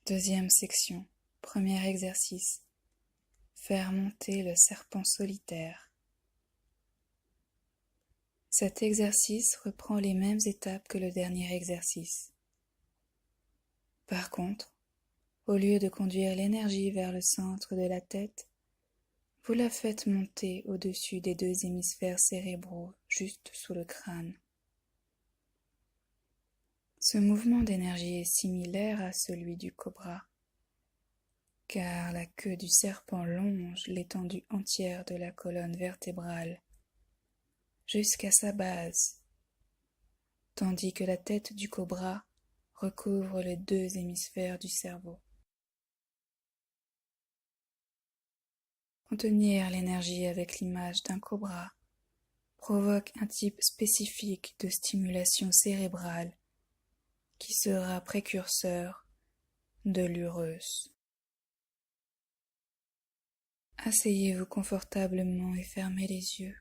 Deuxième section. Premier exercice. Faire monter le serpent solitaire. Cet exercice reprend les mêmes étapes que le dernier exercice. Par contre, au lieu de conduire l'énergie vers le centre de la tête, vous la faites monter au-dessus des deux hémisphères cérébraux, juste sous le crâne. Ce mouvement d'énergie est similaire à celui du cobra, car la queue du serpent longe l'étendue entière de la colonne vertébrale jusqu'à sa base, tandis que la tête du cobra recouvre les deux hémisphères du cerveau. Contenir l'énergie avec l'image d'un cobra provoque un type spécifique de stimulation cérébrale qui sera précurseur de l'heureuse. Asseyez-vous confortablement et fermez les yeux.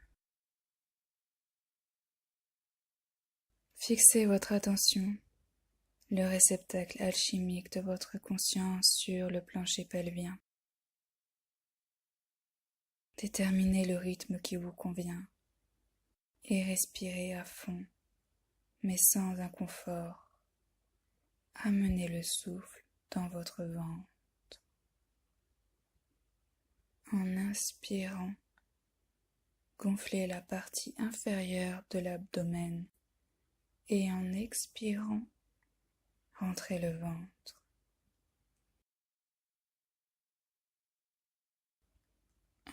Fixez votre attention, le réceptacle alchimique de votre conscience sur le plancher pelvien. Déterminez le rythme qui vous convient et respirez à fond, mais sans inconfort. Amenez le souffle dans votre ventre. En inspirant, gonflez la partie inférieure de l'abdomen et en expirant, rentrez le ventre.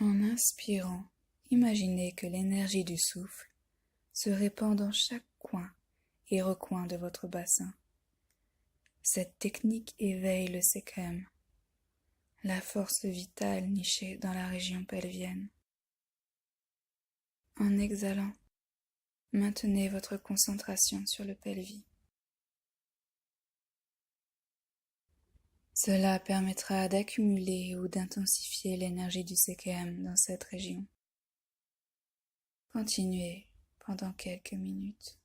En inspirant, imaginez que l'énergie du souffle se répand dans chaque coin et recoin de votre bassin. Cette technique éveille le sekhem, la force vitale nichée dans la région pelvienne. En exhalant, maintenez votre concentration sur le pelvis. Cela permettra d'accumuler ou d'intensifier l'énergie du sekhem dans cette région. Continuez pendant quelques minutes.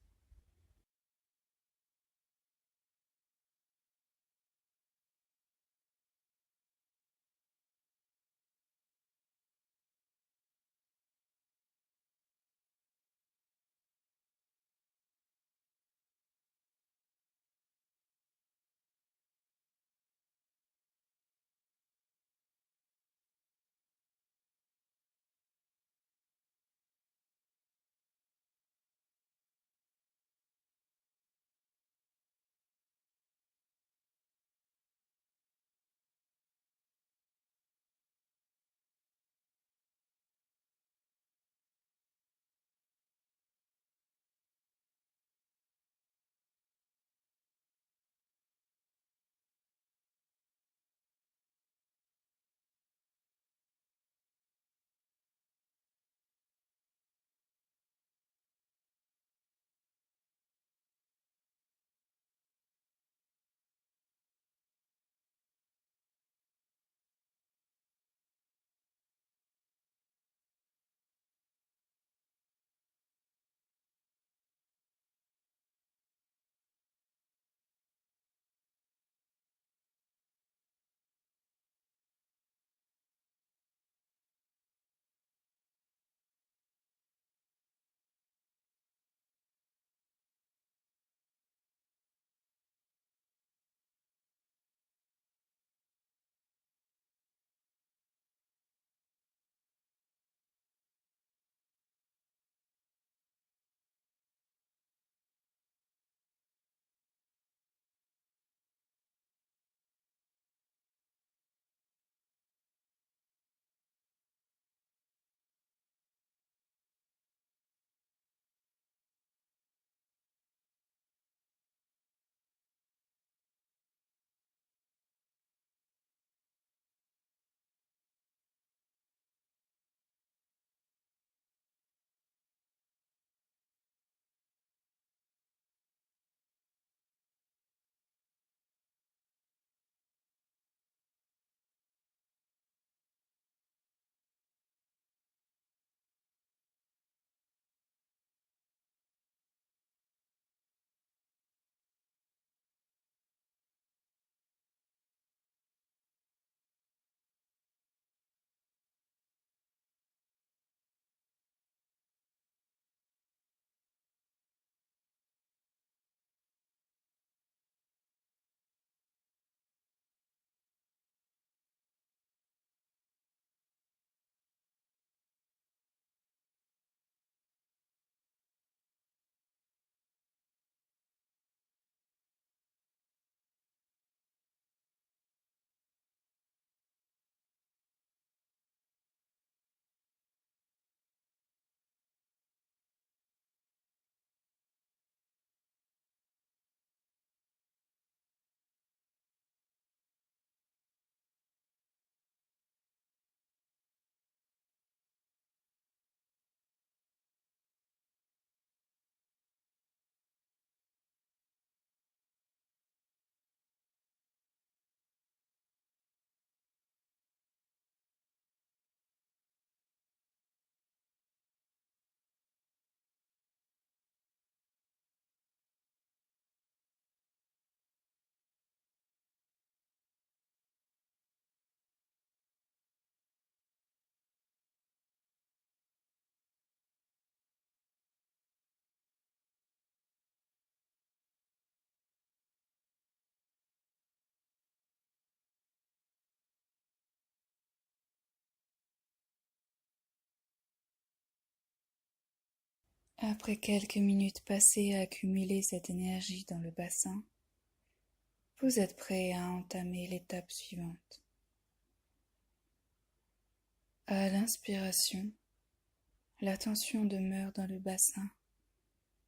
Après quelques minutes passées à accumuler cette énergie dans le bassin, vous êtes prêt à entamer l'étape suivante. À l'inspiration, la tension demeure dans le bassin,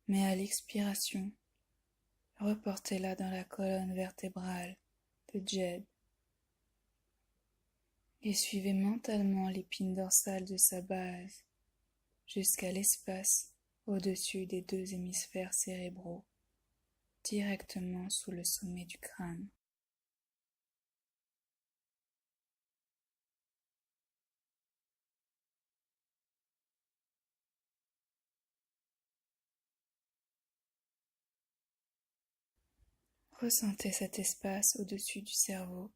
mais à l'expiration, reportez-la dans la colonne vertébrale de Jed et suivez mentalement l'épine dorsale de sa base jusqu'à l'espace au-dessus des deux hémisphères cérébraux, directement sous le sommet du crâne. Ressentez cet espace au-dessus du cerveau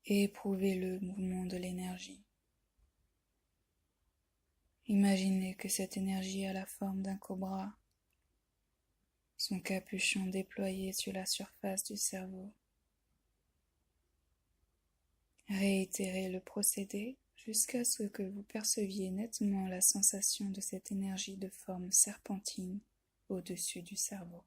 et éprouvez le mouvement de l'énergie. Imaginez que cette énergie a la forme d'un cobra, son capuchon déployé sur la surface du cerveau. Réitérez le procédé jusqu'à ce que vous perceviez nettement la sensation de cette énergie de forme serpentine au-dessus du cerveau.